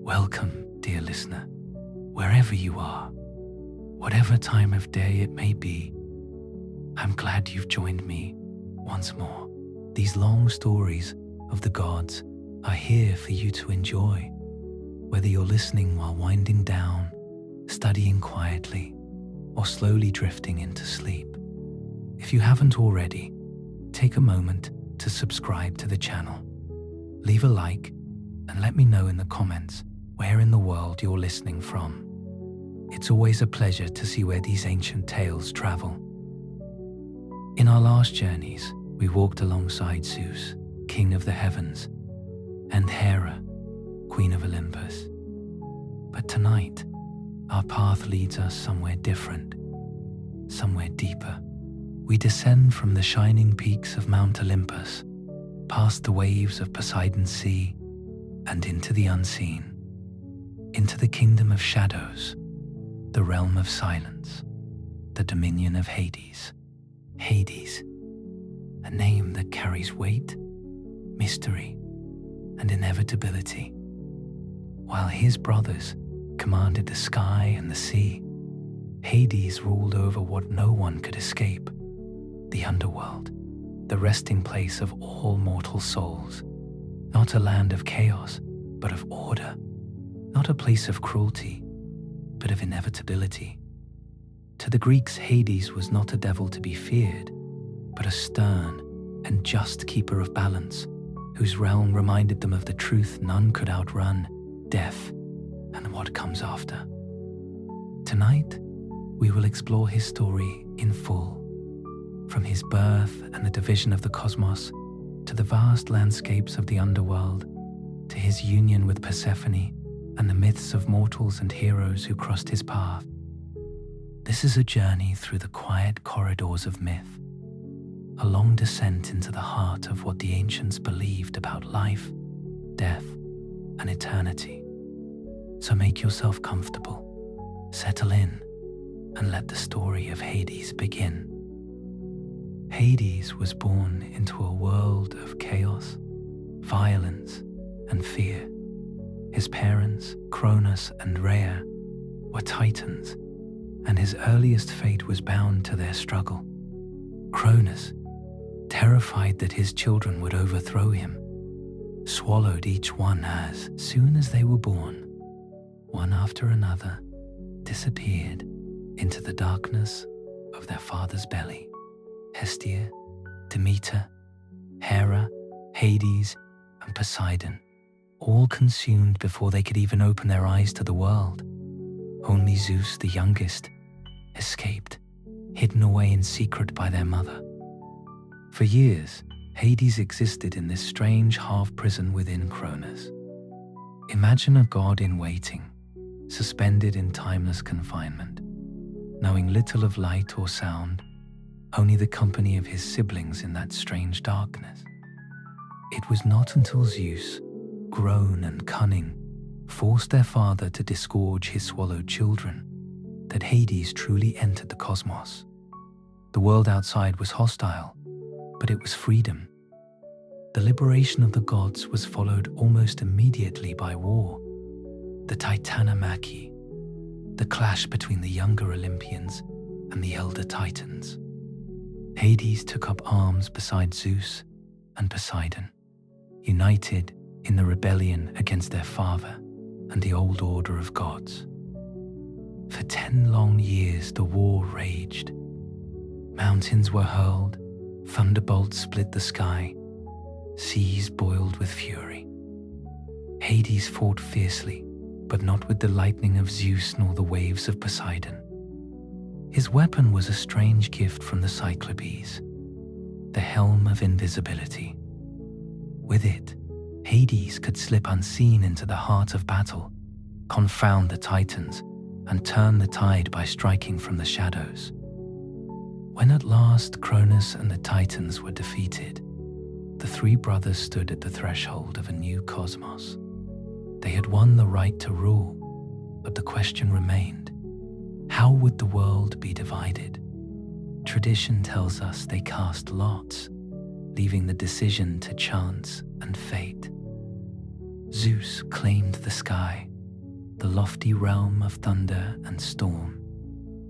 Welcome, dear listener, wherever you are, whatever time of day it may be. I'm glad you've joined me once more. These long stories of the gods are here for you to enjoy, whether you're listening while winding down, studying quietly, or slowly drifting into sleep. If you haven't already, take a moment to subscribe to the channel. Leave a like and let me know in the comments where in the world you're listening from. It's always a pleasure to see where these ancient tales travel. In our last journeys, we walked alongside Zeus, king of the heavens, and Hera, queen of Olympus. But tonight, our path leads us somewhere different, somewhere deeper. We descend from the shining peaks of Mount Olympus, past the waves of Poseidon's sea, and into the unseen, into the kingdom of shadows, the realm of silence, the dominion of Hades. Hades, a name that carries weight, mystery, and inevitability. While his brothers commanded the sky and the sea, Hades ruled over what no one could escape, the underworld, the resting place of all mortal souls, not a land of chaos, but of order, not a place of cruelty, but of inevitability. To the Greeks, Hades was not a devil to be feared, but a stern and just keeper of balance, whose realm reminded them of the truth none could outrun, death, and what comes after. Tonight, we will explore his story in full, from his birth and the division of the cosmos, to the vast landscapes of the underworld, to his union with Persephone, and the myths of mortals and heroes who crossed his path. This is a journey through the quiet corridors of myth, a long descent into the heart of what the ancients believed about life, death, and eternity. So make yourself comfortable, settle in, and let the story of Hades begin. Hades was born into a world of chaos, violence, and fear. His parents, Cronus and Rhea, were titans, and his earliest fate was bound to their struggle. Cronus, terrified that his children would overthrow him, swallowed each one as soon as they were born. One after another disappeared into the darkness of their father's belly. Hestia, Demeter, Hera, Hades, and Poseidon, all consumed before they could even open their eyes to the world. Only Zeus, the youngest, escaped, hidden away in secret by their mother. For years, Hades existed in this strange half-prison within Cronus. Imagine a god in waiting, suspended in timeless confinement, knowing little of light or sound, only the company of his siblings in that strange darkness. It was not until Zeus, grown and cunning, forced their father to disgorge his swallowed children, that Hades truly entered the cosmos. The world outside was hostile, but it was freedom. The liberation of the gods was followed almost immediately by war. The Titanomachy, the clash between the younger Olympians and the elder Titans. Hades took up arms beside Zeus and Poseidon, united in the rebellion against their father and the old order of gods. For 10 long years the war raged. Mountains were hurled, thunderbolts split the sky, seas boiled with fury. Hades fought fiercely, but not with the lightning of Zeus nor the waves of Poseidon. His weapon was a strange gift from the Cyclopes, the helm of invisibility. With it, Hades could slip unseen into the heart of battle, confound the Titans, and turn the tide by striking from the shadows. When at last Cronus and the Titans were defeated, the three brothers stood at the threshold of a new cosmos. They had won the right to rule, but the question remained: how would the world be divided? Tradition tells us they cast lots, leaving the decision to chance and fate. Zeus claimed the sky, the lofty realm of thunder and storm.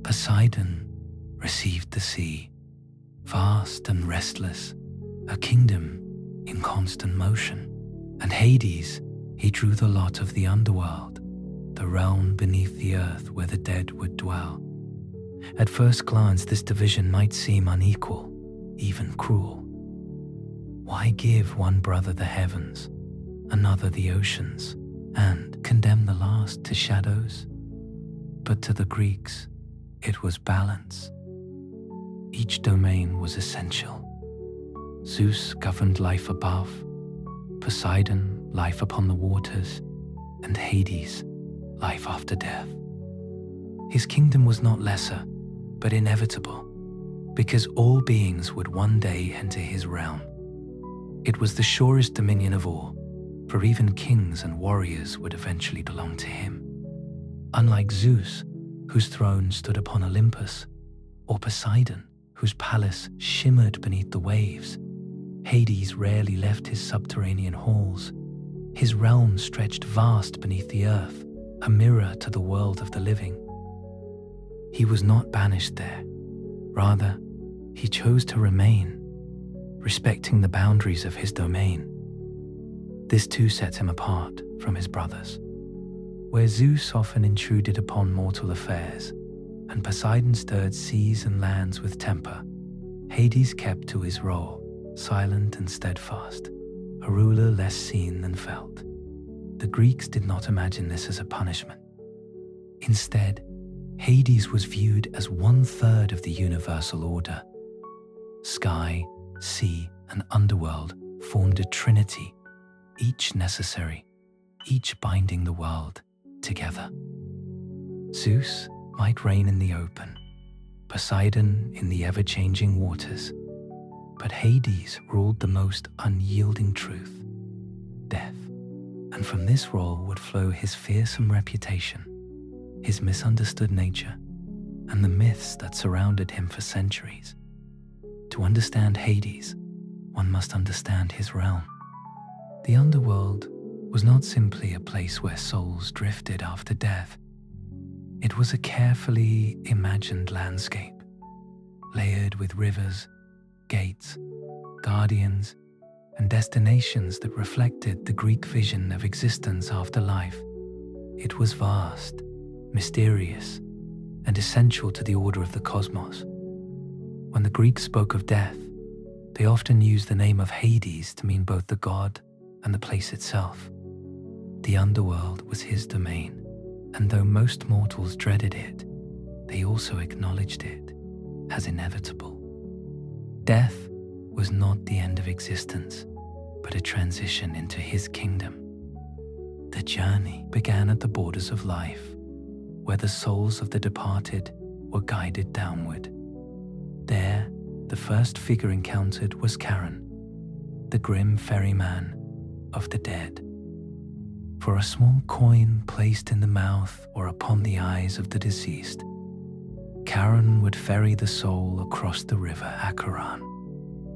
Poseidon received the sea, vast and restless, a kingdom in constant motion. And Hades, he drew the lot of the underworld, the realm beneath the earth where the dead would dwell. At first glance, this division might seem unequal, even cruel. Why give one brother the heavens, another the oceans, and condemn the last to shadows? But to the Greeks, it was balance. Each domain was essential. Zeus governed life above, Poseidon life upon the waters, and Hades life after death. His kingdom was not lesser, but inevitable, because all beings would one day enter his realm. It was the surest dominion of all, for even kings and warriors would eventually belong to him. Unlike Zeus, whose throne stood upon Olympus, or Poseidon, whose palace shimmered beneath the waves, Hades rarely left his subterranean halls. His realm stretched vast beneath the earth, a mirror to the world of the living. He was not banished there. Rather, he chose to remain, respecting the boundaries of his domain. This too set him apart from his brothers. Where Zeus often intruded upon mortal affairs, and Poseidon stirred seas and lands with temper, Hades kept to his role, silent and steadfast, a ruler less seen than felt. The Greeks did not imagine this as a punishment. Instead, Hades was viewed as 1/3 of the universal order. Sky, sea, and underworld formed a trinity, each necessary, each binding the world together. Zeus might reign in the open, Poseidon in the ever-changing waters, but Hades ruled the most unyielding truth, death. And from this role would flow his fearsome reputation, his misunderstood nature, and the myths that surrounded him for centuries. To understand Hades, one must understand his realm. The underworld was not simply a place where souls drifted after death. It was a carefully imagined landscape, layered with rivers, gates, guardians, and destinations that reflected the Greek vision of existence after life. It was vast, mysterious, and essential to the order of the cosmos. When the Greeks spoke of death, they often used the name of Hades to mean both the god and the place itself. The underworld was his domain, and though most mortals dreaded it, they also acknowledged it as inevitable. Death was not the end of existence, but a transition into his kingdom. The journey began at the borders of life, where the souls of the departed were guided downward. There, the first figure encountered was Charon, the grim ferryman of the dead. For a small coin placed in the mouth or upon the eyes of the deceased, Charon would ferry the soul across the river Acheron,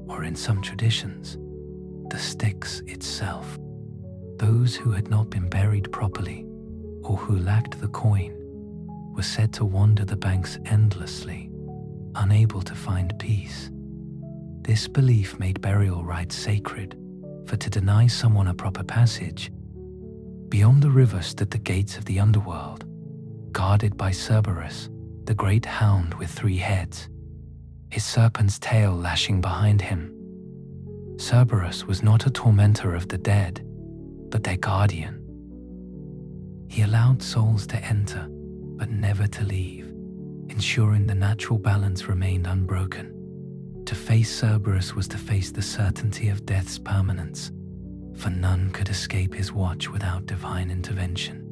or in some traditions, the Styx itself. Those who had not been buried properly, or who lacked the coin, were said to wander the banks endlessly, unable to find peace. This belief made burial rites sacred, for to deny someone a proper passage, beyond the river stood the gates of the underworld, guarded by Cerberus, the great hound with 3 heads, his serpent's tail lashing behind him. Cerberus was not a tormentor of the dead, but their guardian. He allowed souls to enter, but never to leave, ensuring the natural balance remained unbroken. To face Cerberus was to face the certainty of death's permanence, for none could escape his watch without divine intervention.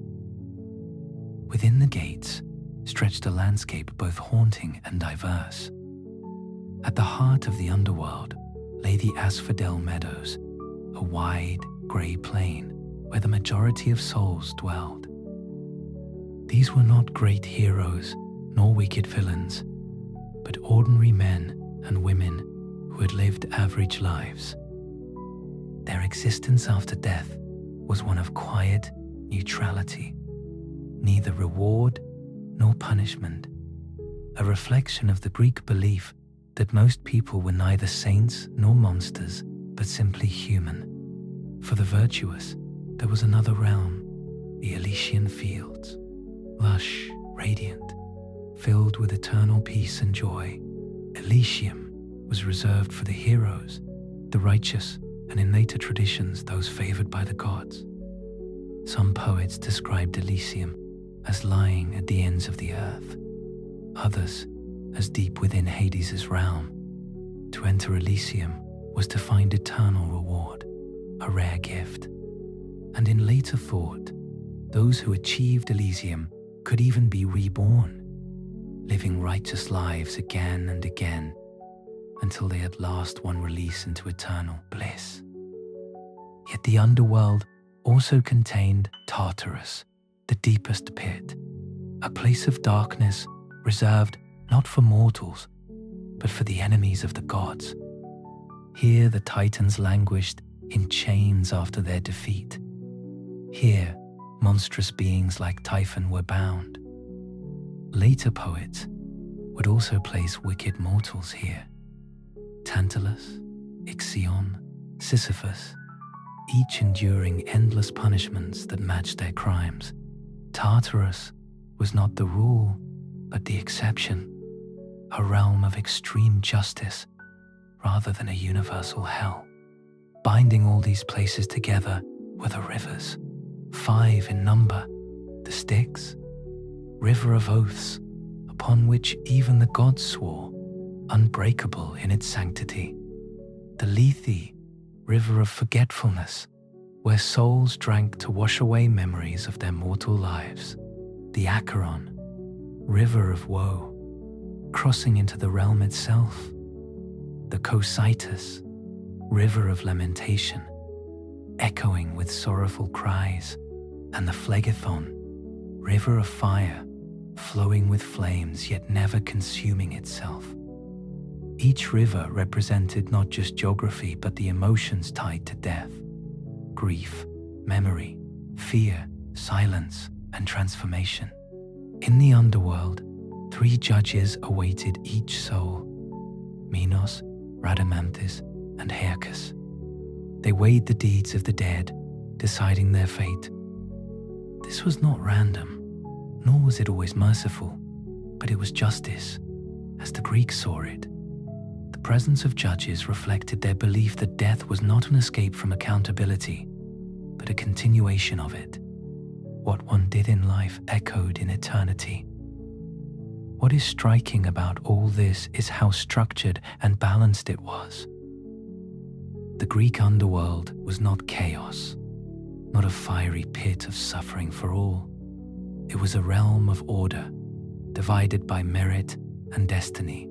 Within the gates stretched a landscape both haunting and diverse. At the heart of the underworld lay the Asphodel Meadows, a wide, grey plain where the majority of souls dwelled. These were not great heroes nor wicked villains, but ordinary men and women who had lived average lives. Their existence after death was one of quiet neutrality. neither reward nor punishment, a reflection of the Greek belief that most people were neither saints nor monsters, but simply human. For the virtuous, there was another realm, the Elysian fields, lush, radiant, filled with eternal peace and joy. Elysium was reserved for the heroes, the righteous, and in later traditions, those favored by the gods. Some poets described Elysium as lying at the ends of the earth, others as deep within Hades' realm. To enter Elysium was to find eternal reward, a rare gift. And in later thought, those who achieved Elysium could even be reborn, living righteous lives again and again until they at last won release into eternal bliss. Yet the underworld also contained Tartarus, the deepest pit, a place of darkness reserved not for mortals, but for the enemies of the gods. Here the Titans languished in chains after their defeat. Here, monstrous beings like Typhon were bound. Later poets would also place wicked mortals here. Tantalus, Ixion, Sisyphus, each enduring endless punishments that matched their crimes. Tartarus was not the rule, but the exception, a realm of extreme justice rather than a universal hell. Binding all these places together were the rivers, 5 in number, the Styx, river of oaths, upon which even the gods swore, unbreakable in its sanctity. The Lethe, river of forgetfulness, where souls drank to wash away memories of their mortal lives. The Acheron, river of woe, crossing into the realm itself. The Cocytus, river of lamentation, echoing with sorrowful cries. And the Phlegethon, river of fire, flowing with flames yet never consuming itself. Each river represented not just geography but the emotions tied to death: grief, memory, fear, silence, and transformation. In the underworld, 3 judges awaited each soul: Minos, Rhadamanthus, and Heracles. They weighed the deeds of the dead, deciding their fate. This was not random, nor was it always merciful, but it was justice, as the Greeks saw it. The presence of judges reflected their belief that death was not an escape from accountability, but a continuation of it. What one did in life echoed in eternity. What is striking about all this is how structured and balanced it was. The Greek underworld was not chaos, not a fiery pit of suffering for all. It was a realm of order, divided by merit and destiny,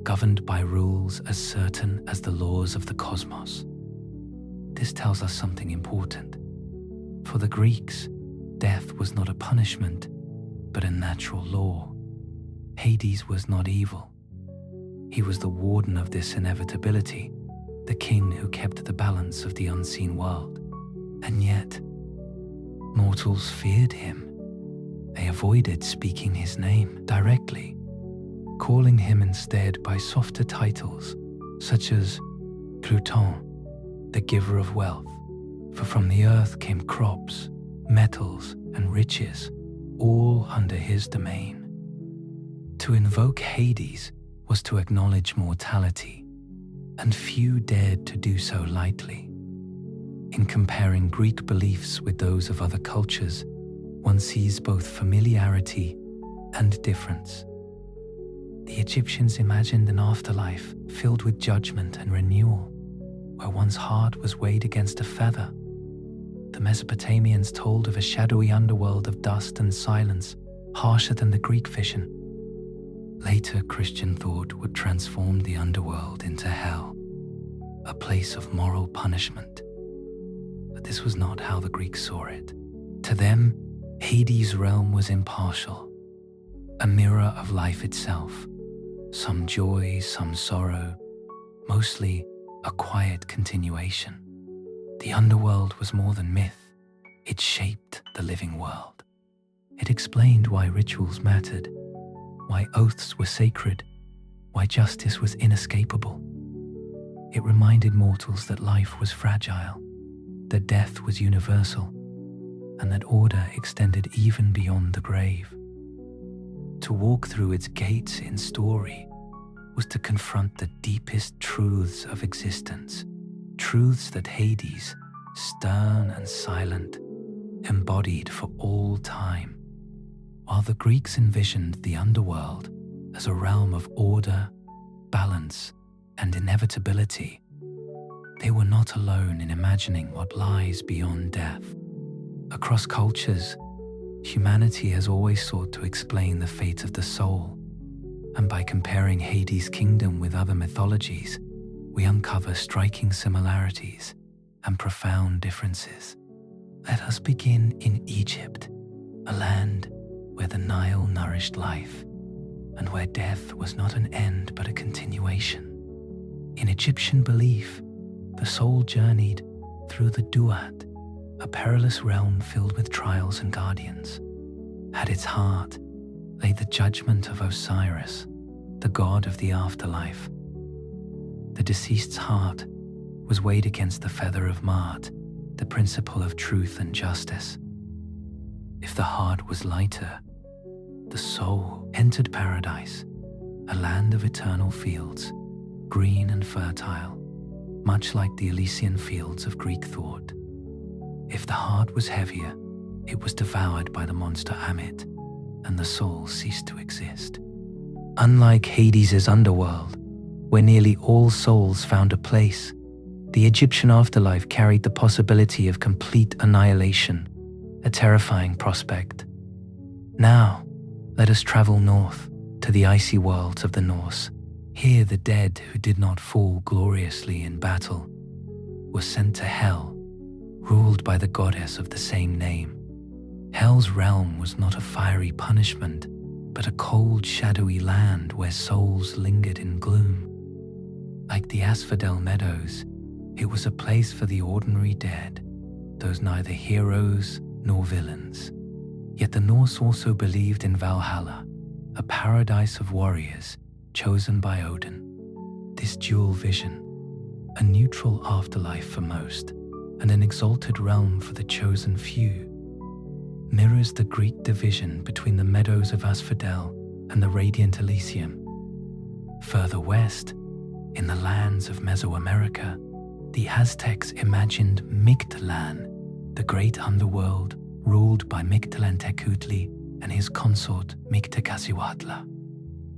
governed by rules as certain as the laws of the cosmos. This tells us something important. For the Greeks, death was not a punishment, but a natural law. Hades was not evil. He was the warden of this inevitability, the king who kept the balance of the unseen world. And yet, mortals feared him. They avoided speaking his name directly, calling him instead by softer titles, such as Pluton, the giver of wealth, for from the earth came crops, metals, and riches, all under his domain. To invoke Hades was to acknowledge mortality, and few dared to do so lightly. In comparing Greek beliefs with those of other cultures, one sees both familiarity and difference. The Egyptians imagined an afterlife filled with judgment and renewal, where one's heart was weighed against a feather. The Mesopotamians told of a shadowy underworld of dust and silence, harsher than the Greek vision. Later, Christian thought would transform the underworld into hell, a place of moral punishment. But this was not how the Greeks saw it. To them, Hades' realm was impartial, a mirror of life itself, some joy, some sorrow, mostly a quiet continuation. The underworld was more than myth, it shaped the living world. It explained why rituals mattered, why oaths were sacred, why justice was inescapable. It reminded mortals that life was fragile, that death was universal, and that order extended even beyond the grave. To walk through its gates in story was to confront the deepest truths of existence, truths that Hades, stern and silent, embodied for all time. While the Greeks envisioned the underworld as a realm of order, balance, and inevitability, they were not alone in imagining what lies beyond death. Across cultures, humanity has always sought to explain the fate of the soul, and by comparing Hades' kingdom with other mythologies, we uncover striking similarities and profound differences. Let us begin in Egypt, a land where the Nile nourished life, and where death was not an end but a continuation. In Egyptian belief, the soul journeyed through the Duat, a perilous realm filled with trials and guardians. At its heart lay the judgment of Osiris, the god of the afterlife. The deceased's heart was weighed against the feather of Ma'at, the principle of truth and justice. If the heart was lighter, the soul entered paradise, a land of eternal fields, green and fertile, much like the Elysian fields of Greek thought. If the heart was heavier, it was devoured by the monster Amit, and the soul ceased to exist. Unlike Hades' underworld, where nearly all souls found a place, the Egyptian afterlife carried the possibility of complete annihilation, a terrifying prospect. Now, let us travel north to the icy worlds of the Norse. Here the dead who did not fall gloriously in battle were sent to Hell, ruled by the goddess of the same name. Hell's realm was not a fiery punishment, but a cold, shadowy land where souls lingered in gloom. Like the Asphodel Meadows, it was a place for the ordinary dead, those neither heroes nor villains. Yet the Norse also believed in Valhalla, a paradise of warriors chosen by Odin. This dual vision, a neutral afterlife for most, and an exalted realm for the chosen few, mirrors the Greek division between the meadows of Asphodel and the radiant Elysium. Further west, in the lands of Mesoamerica, the Aztecs imagined Mictlan, the great underworld ruled by Mictlantecutli and his consort Mictecacihuatl.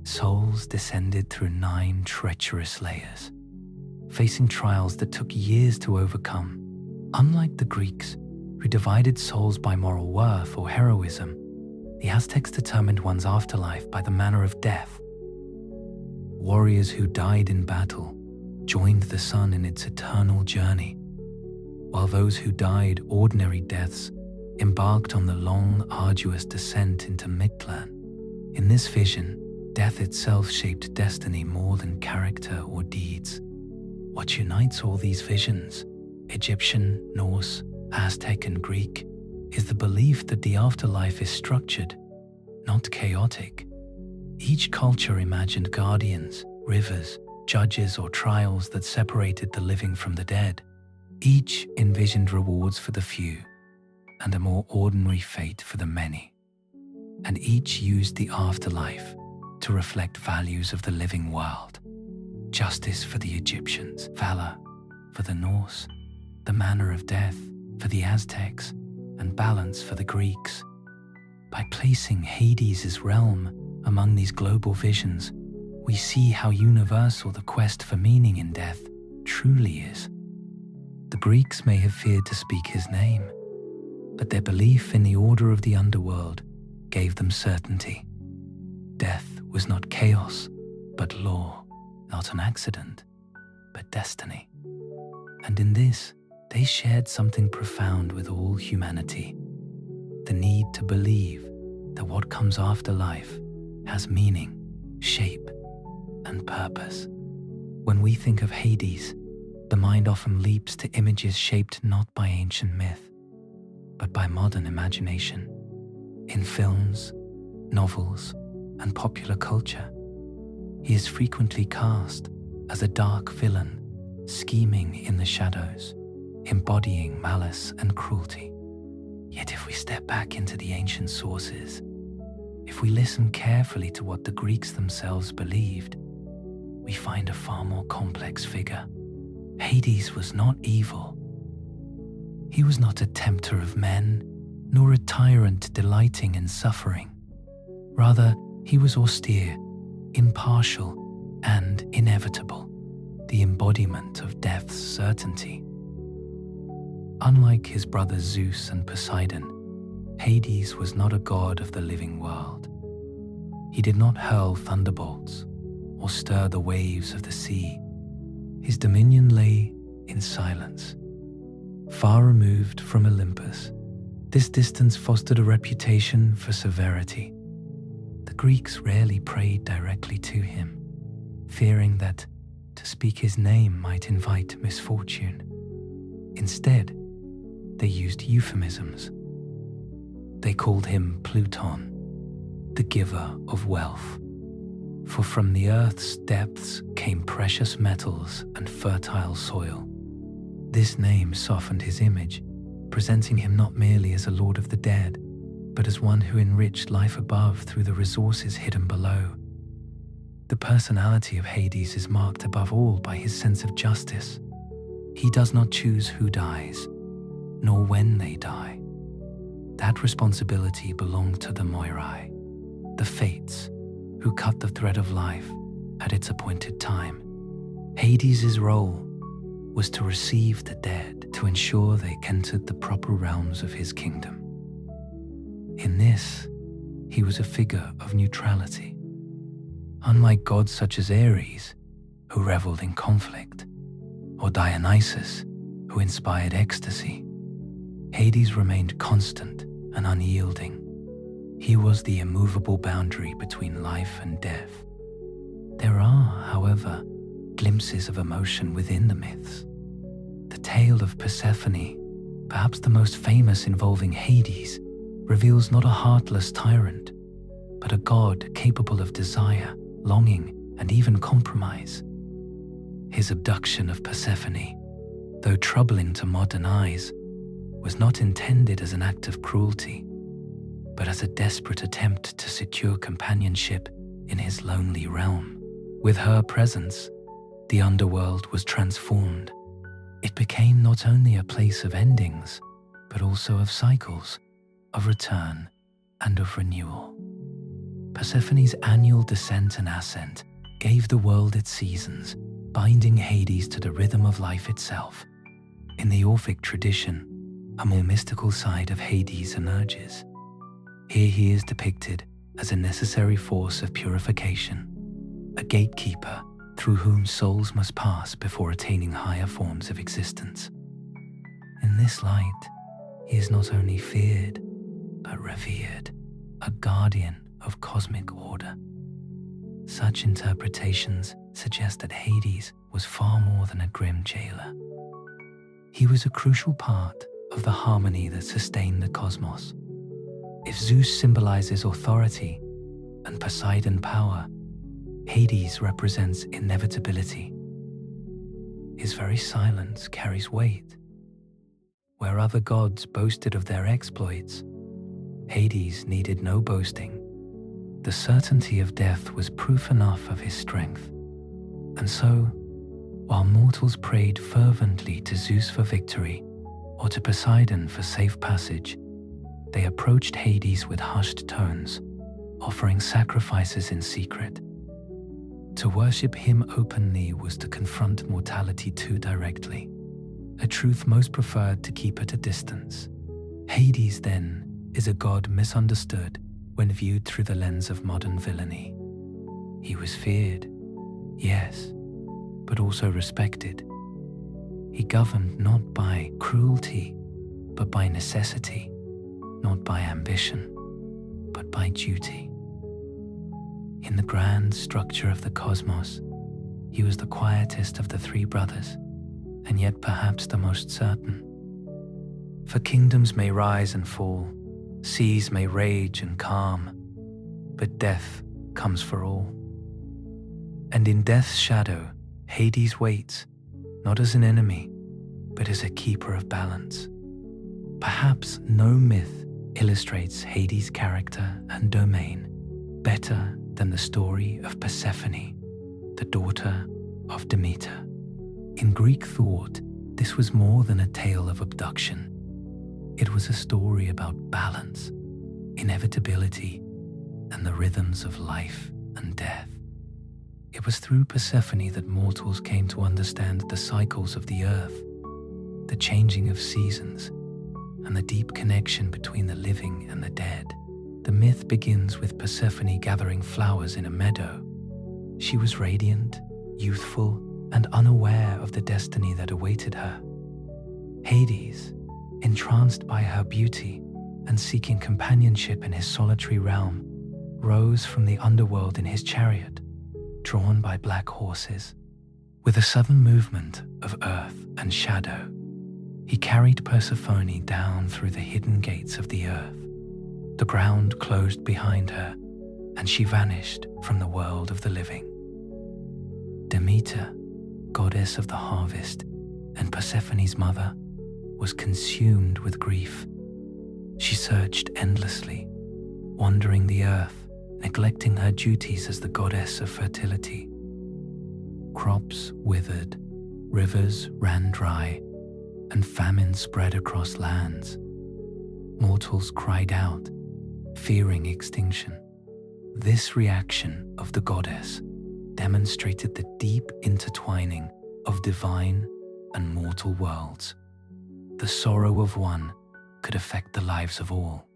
Souls descended through 9 treacherous layers, facing trials that took years to overcome. Unlike the Greeks, who divided souls by moral worth or heroism, the Aztecs determined one's afterlife by the manner of death. Warriors who died in battle joined the sun in its eternal journey, while those who died ordinary deaths embarked on the long, arduous descent into Mictlan. In this vision, death itself shaped destiny more than character or deeds. What unites all these visions, Egyptian, Norse, Aztec, and Greek, is the belief that the afterlife is structured, not chaotic. Each culture imagined guardians, rivers, judges, or trials that separated the living from the dead. Each envisioned rewards for the few and a more ordinary fate for the many. And each used the afterlife to reflect values of the living world. Justice for the Egyptians, valor for the Norse, the manner of death for the Aztecs, and balance for the Greeks. By placing Hades' realm among these global visions, we see how universal the quest for meaning in death truly is. The Greeks may have feared to speak his name, but their belief in the order of the underworld gave them certainty. Death was not chaos, but law, not an accident, but destiny. And in this, they shared something profound with all humanity: the need to believe that what comes after life has meaning, shape, and purpose. When we think of Hades, the mind often leaps to images shaped not by ancient myth, but by modern imagination. In films, novels, and popular culture, he is frequently cast as a dark villain, scheming in the shadows, embodying malice and cruelty. Yet if we step back into the ancient sources, if we listen carefully to what the Greeks themselves believed, we find a far more complex figure. Hades was not evil. He was not a tempter of men, nor a tyrant delighting in suffering. Rather, he was austere, impartial, and inevitable, the embodiment of death's certainty. Unlike his brothers Zeus and Poseidon, Hades was not a god of the living world. He did not hurl thunderbolts or stir the waves of the sea. His dominion lay in silence, far removed from Olympus. This distance fostered a reputation for severity. The Greeks rarely prayed directly to him, fearing that to speak his name might invite misfortune. Instead, they used euphemisms. They called him Pluton, the giver of wealth. For from the earth's depths came precious metals and fertile soil. This name softened his image, presenting him not merely as a lord of the dead, but as one who enriched life above through the resources hidden below. The personality of Hades is marked above all by his sense of justice. He does not choose who dies, nor when they die. That responsibility belonged to the Moirai, the Fates, who cut the thread of life at its appointed time. Hades' role was to receive the dead, to ensure they entered the proper realms of his kingdom. In this, he was a figure of neutrality. Unlike gods such as Ares, who reveled in conflict, or Dionysus, who inspired ecstasy, Hades remained constant and unyielding. He was the immovable boundary between life and death. There are, however, glimpses of emotion within the myths. The tale of Persephone, perhaps the most famous involving Hades, reveals not a heartless tyrant, but a god capable of desire, longing, and even compromise. His abduction of Persephone, though troubling to modern eyes, was not intended as an act of cruelty, but as a desperate attempt to secure companionship in his lonely realm. With her presence, the underworld was transformed. It became not only a place of endings, but also of cycles, of return, and of renewal. Persephone's annual descent and ascent gave the world its seasons, binding Hades to the rhythm of life itself. In the Orphic tradition, a more mystical side of Hades emerges. Here he is depicted as a necessary force of purification, a gatekeeper through whom souls must pass before attaining higher forms of existence. In this light, he is not only feared, but revered, a guardian of cosmic order. Such interpretations suggest that Hades was far more than a grim jailer. He was a crucial part of the harmony that sustained the cosmos. If Zeus symbolizes authority and Poseidon power, Hades represents inevitability. His very silence carries weight. Where other gods boasted of their exploits, Hades needed no boasting. The certainty of death was proof enough of his strength. And so, while mortals prayed fervently to Zeus for victory, or to Poseidon for safe passage, they approached Hades with hushed tones, offering sacrifices in secret. To worship him openly was to confront mortality too directly, a truth most preferred to keep at a distance. Hades, then, is a god misunderstood when viewed through the lens of modern villainy. He was feared, yes, but also respected. He governed not by cruelty, but by necessity, not by ambition, but by duty. In the grand structure of the cosmos, he was the quietest of the three brothers, and yet perhaps the most certain. For kingdoms may rise and fall, Seas may rage and calm, but death comes for all. And in death's shadow, Hades waits, not as an enemy, but as a keeper of balance. Perhaps no myth illustrates Hades' character and domain better than the story of Persephone, the daughter of Demeter. In Greek thought, this was more than a tale of abduction. It was a story about balance, inevitability, and the rhythms of life and death. It was through Persephone that mortals came to understand the cycles of the earth, the changing of seasons, and the deep connection between the living and the dead. The myth begins with Persephone gathering flowers in a meadow. She was radiant, youthful, and unaware of the destiny that awaited her. Hades, entranced by her beauty and seeking companionship in his solitary realm, rose from the underworld in his chariot, drawn by black horses. With a sudden movement of earth and shadow, he carried Persephone down through the hidden gates of the earth. The ground closed behind her, and she vanished from the world of the living. Demeter, goddess of the harvest and Persephone's mother, was consumed with grief. She searched endlessly, wandering the earth, neglecting her duties as the goddess of fertility. Crops withered, rivers ran dry, and famine spread across lands. Mortals cried out, fearing extinction. This reaction of the goddess demonstrated the deep intertwining of divine and mortal worlds. The sorrow of one could affect the lives of all.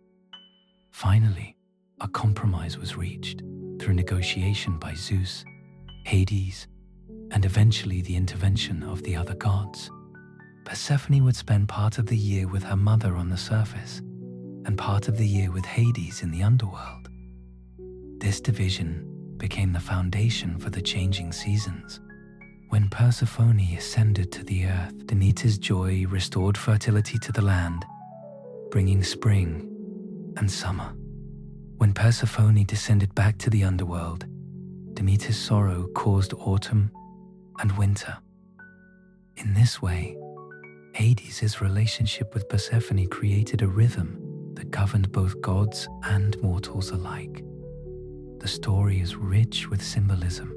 Finally, a compromise was reached through negotiation by Zeus, Hades, and eventually the intervention of the other gods. Persephone would spend part of the year with her mother on the surface, and part of the year with Hades in the underworld. This division became the foundation for the changing seasons. When Persephone ascended to the earth, Demeter's joy restored fertility to the land, bringing spring and summer. When Persephone descended back to the underworld, Demeter's sorrow caused autumn and winter. In this way, Hades' relationship with Persephone created a rhythm that governed both gods and mortals alike. The story is rich with symbolism.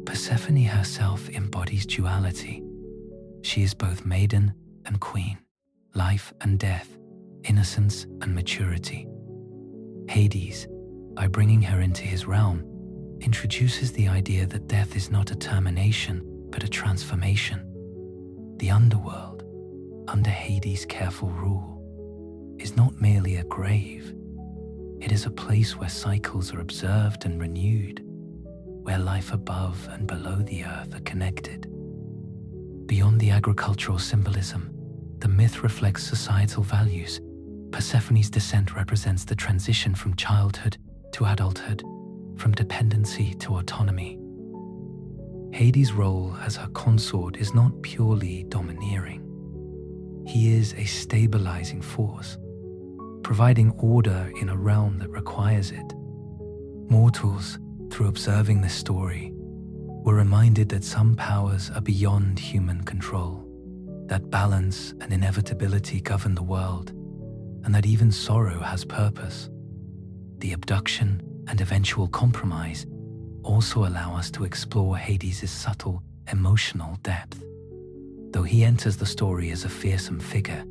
Persephone herself embodies duality. She is both maiden and queen, life and death, innocence and maturity. Hades, by bringing her into his realm, introduces the idea that death is not a termination, but a transformation. The underworld, under Hades' careful rule, is not merely a grave. It is a place where cycles are observed and renewed, where life above and below the earth are connected. Beyond the agricultural symbolism, the myth reflects societal values. Persephone's descent represents the transition from childhood to adulthood, from dependency to autonomy. Hades' role as her consort is not purely domineering. He is a stabilizing force, providing order in a realm that requires it. Mortals, through observing this story, were reminded that some powers are beyond human control, that balance and inevitability govern the world, and that even sorrow has purpose. The abduction and eventual compromise also allow us to explore Hades' subtle emotional depth. Though he enters the story as a fearsome figure,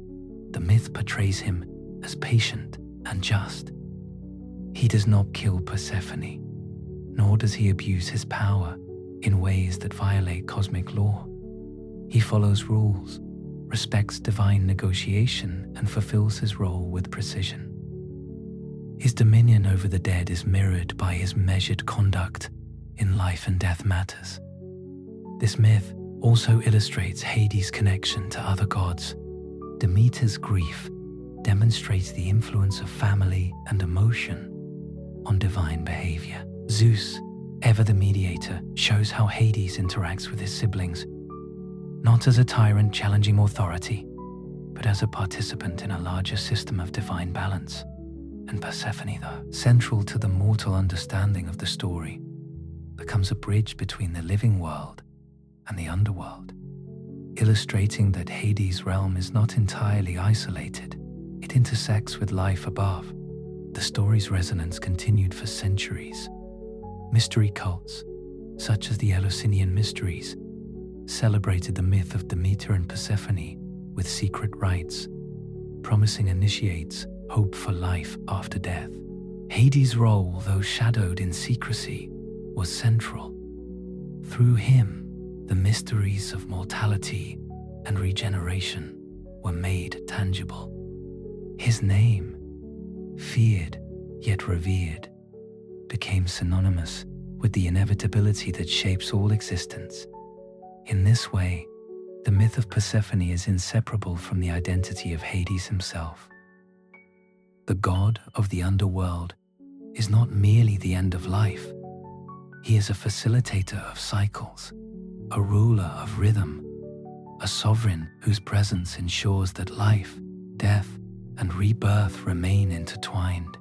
the myth portrays him as patient and just. He does not kill Persephone, nor does he abuse his power in ways that violate cosmic law. He follows rules, respects divine negotiation, and fulfills his role with precision. His dominion over the dead is mirrored by his measured conduct in life and death matters. This myth also illustrates Hades' connection to other gods. Demeter's grief demonstrates the influence of family and emotion on divine behavior. Zeus, ever the mediator, shows how Hades interacts with his siblings, not as a tyrant challenging authority, but as a participant in a larger system of divine balance. And Persephone, though central to the mortal understanding of the story, becomes a bridge between the living world and the underworld, illustrating that Hades' realm is not entirely isolated. It intersects with life above. The story's resonance continued for centuries. Mystery cults, such as the Eleusinian Mysteries, celebrated the myth of Demeter and Persephone with secret rites, promising initiates hope for life after death. Hades' role, though shadowed in secrecy, was central. Through him, the mysteries of mortality and regeneration were made tangible. His name, feared yet revered, became synonymous with the inevitability that shapes all existence. In this way, the myth of Persephone is inseparable from the identity of Hades himself. The god of the underworld is not merely the end of life. He is a facilitator of cycles, a ruler of rhythm, a sovereign whose presence ensures that life, death, and rebirth remain intertwined.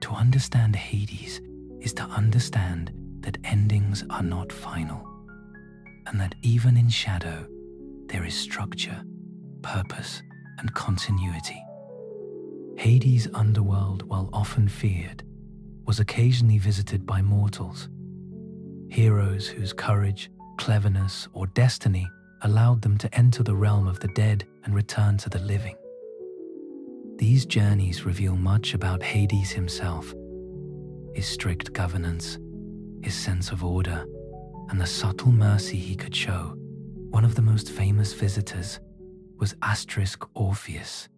To understand Hades is to understand that endings are not final, and that even in shadow, there is structure, purpose, and continuity. Hades' underworld, while often feared, was occasionally visited by mortals, heroes whose courage, cleverness, or destiny allowed them to enter the realm of the dead and return to the living. These journeys reveal much about Hades himself, his strict governance, his sense of order, and the subtle mercy he could show. One of the most famous visitors was Orpheus,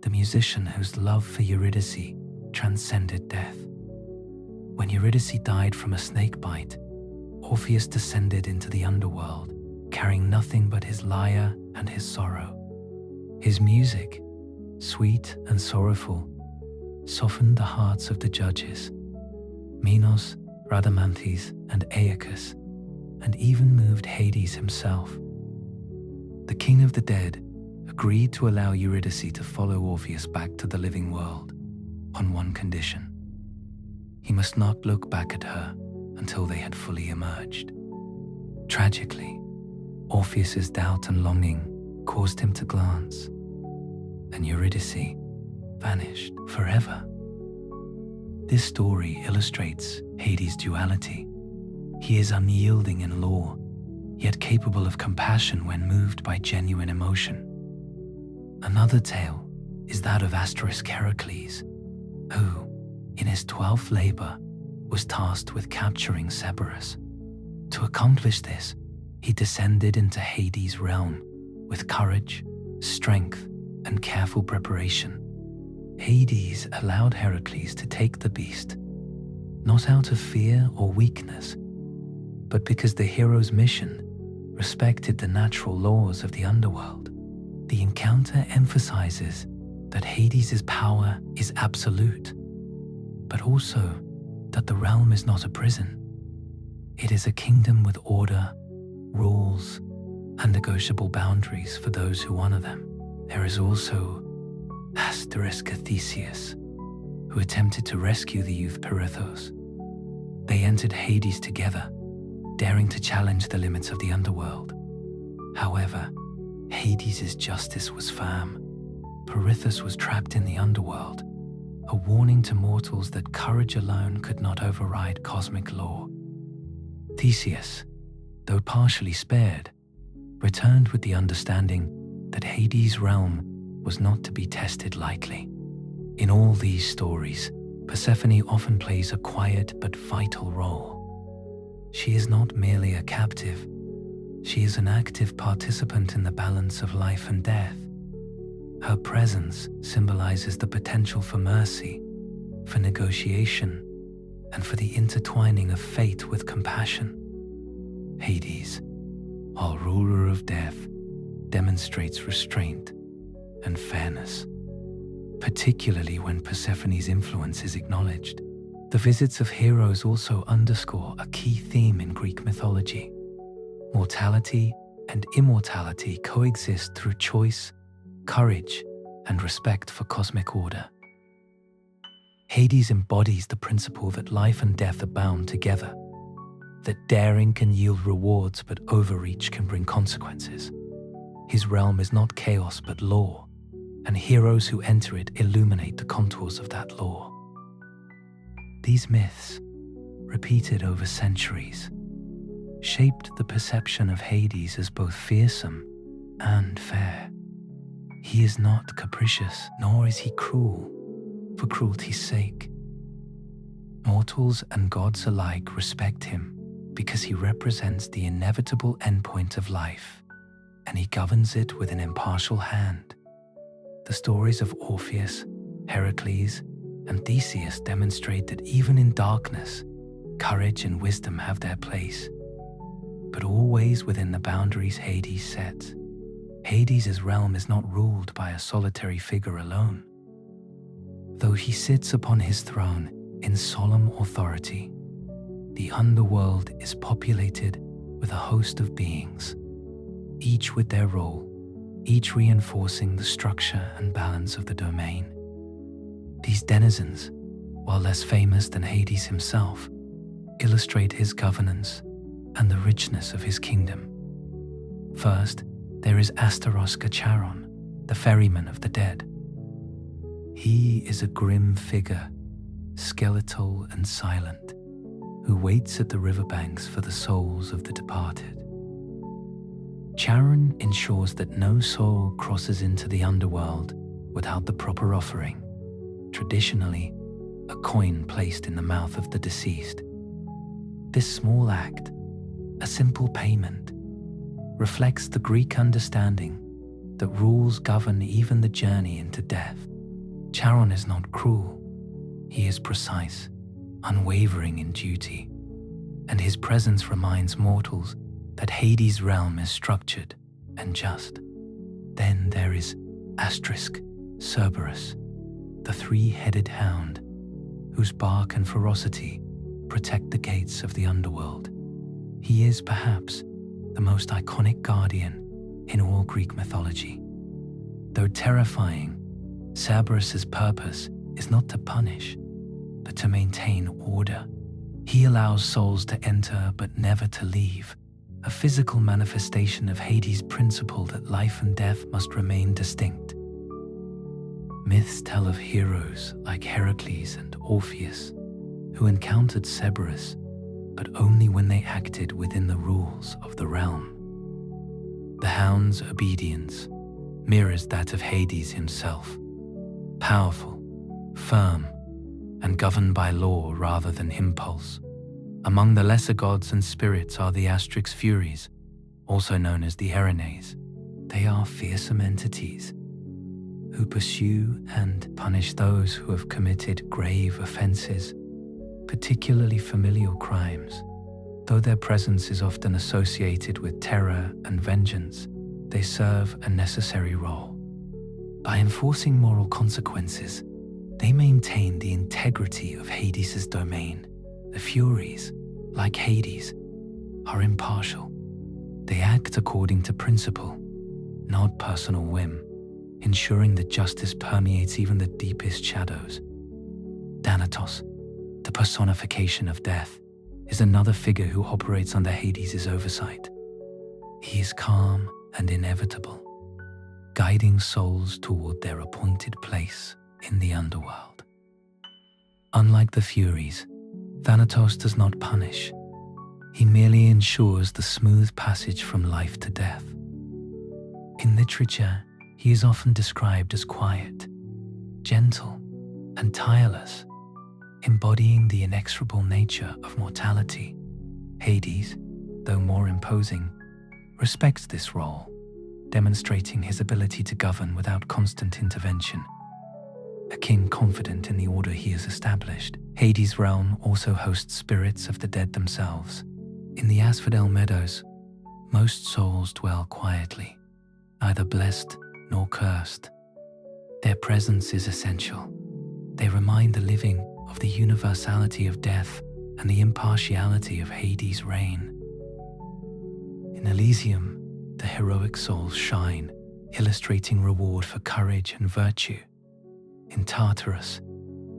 the musician whose love for Eurydice transcended death. When Eurydice died from a snake bite, Orpheus descended into the underworld, carrying nothing but his lyre and his sorrow. His music, sweet and sorrowful, softened the hearts of the judges, Minos, Rhadamanthys, and Aeacus, and even moved Hades himself. The king of the dead agreed to allow Eurydice to follow Orpheus back to the living world on one condition. He must not look back at her until they had fully emerged. Tragically, Orpheus's doubt and longing caused him to glance, and Eurydice vanished forever. This story illustrates Hades' duality. He is unyielding in law, yet capable of compassion when moved by genuine emotion. Another tale is that of Heracles, who, in his 12th labor, was tasked with capturing Cerberus. To accomplish this, he descended into Hades' realm with courage, strength, and careful preparation. Hades allowed Heracles to take the beast, not out of fear or weakness, but because the hero's mission respected the natural laws of the underworld. The encounter emphasizes that Hades' power is absolute, but also that the realm is not a prison. It is a kingdom with order, rules, and negotiable boundaries for those who honor them. There is also Theseus, who attempted to rescue the youth Pirithous. They entered Hades together, daring to challenge the limits of the underworld. However, Hades' justice was firm. Pirithous was trapped in the underworld, a warning to mortals that courage alone could not override cosmic law. Theseus, though partially spared, returned with the understanding that Hades' realm was not to be tested lightly. In all these stories, Persephone often plays a quiet but vital role. She is not merely a captive, she is an active participant in the balance of life and death. Her presence symbolizes the potential for mercy, for negotiation, and for the intertwining of fate with compassion. Hades, while ruler of death, demonstrates restraint and fairness, particularly when Persephone's influence is acknowledged. The visits of heroes also underscore a key theme in Greek mythology. Mortality and immortality coexist through choice, courage, and respect for cosmic order. Hades embodies the principle that life and death are bound together, that daring can yield rewards but overreach can bring consequences. His realm is not chaos but law, and heroes who enter it illuminate the contours of that law. These myths, repeated over centuries, shaped the perception of Hades as both fearsome and fair. He is not capricious, nor is he cruel, for cruelty's sake. Mortals and gods alike respect him because he represents the inevitable endpoint of life, and he governs it with an impartial hand. The stories of Orpheus, Heracles, and Theseus demonstrate that even in darkness, courage and wisdom have their place, but always within the boundaries Hades sets. Hades' realm is not ruled by a solitary figure alone. Though he sits upon his throne in solemn authority, the underworld is populated with a host of beings, each with their role, each reinforcing the structure and balance of the domain. These denizens, while less famous than Hades himself, illustrate his governance and the richness of his kingdom. First, there is Astaroska Charon, the ferryman of the dead. He is a grim figure, skeletal and silent, who waits at the riverbanks for the souls of the departed. Charon ensures that no soul crosses into the underworld without the proper offering, traditionally a coin placed in the mouth of the deceased. This small act, a simple payment, reflects the Greek understanding that rules govern even the journey into death. Charon is not cruel. He is precise, unwavering in duty, and his presence reminds mortals that Hades' realm is structured and just. Then there is Cerberus, the three-headed hound, whose bark and ferocity protect the gates of the underworld. He is perhaps the most iconic guardian in all Greek mythology. Though terrifying, Cerberus's purpose is not to punish, but to maintain order. He allows souls to enter but never to leave, a physical manifestation of Hades' principle that life and death must remain distinct. Myths tell of heroes like Heracles and Orpheus, who encountered Cerberus, but only when they acted within the rules of the realm. The hound's obedience mirrors that of Hades himself, powerful, firm, and governed by law rather than impulse. Among the lesser gods and spirits are the Astrix Furies, also known as the Erinyes. They are fearsome entities who pursue and punish those who have committed grave offenses, particularly familial crimes. Though their presence is often associated with terror and vengeance, they serve a necessary role. By enforcing moral consequences, they maintain the integrity of Hades' domain. The Furies, like Hades, are impartial. They act according to principle, not personal whim, ensuring that justice permeates even the deepest shadows. Thanatos, the personification of death, is another figure who operates under Hades' oversight. He is calm and inevitable, guiding souls toward their appointed place in the underworld. Unlike the Furies, Thanatos does not punish. He merely ensures the smooth passage from life to death. In literature, he is often described as quiet, gentle, and tireless, embodying the inexorable nature of mortality. Hades, though more imposing, respects this role, demonstrating his ability to govern without constant intervention. A king confident in the order he has established, Hades' realm also hosts spirits of the dead themselves. In the Asphodel Meadows, most souls dwell quietly, neither blessed nor cursed. Their presence is essential. They remind the living of the universality of death and the impartiality of Hades' reign. In Elysium, the heroic souls shine, illustrating reward for courage and virtue. In Tartarus,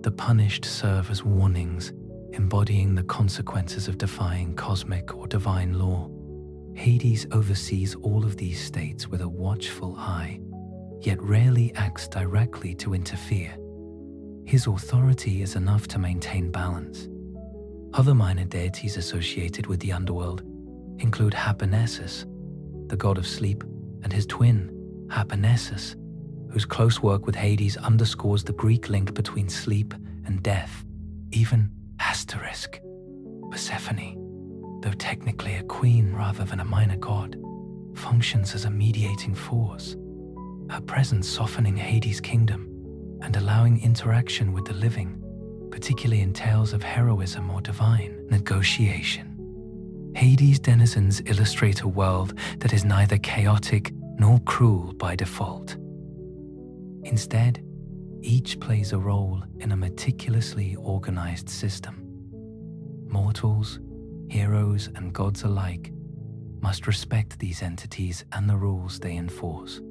the punished serve as warnings, embodying the consequences of defying cosmic or divine law. Hades oversees all of these states with a watchful eye, yet rarely acts directly to interfere. His authority is enough to maintain balance. Other minor deities associated with the underworld include Hapnessus, the god of sleep, and his twin, Hapnessus, whose close work with Hades underscores the Greek link between sleep and death. Even Persephone, though technically a queen rather than a minor god, functions as a mediating force, her presence softening Hades' kingdom and allowing interaction with the living, particularly in tales of heroism or divine negotiation. Hades' denizens illustrate a world that is neither chaotic nor cruel by default. Instead, each plays a role in a meticulously organized system. Mortals, heroes, and gods alike must respect these entities and the rules they enforce.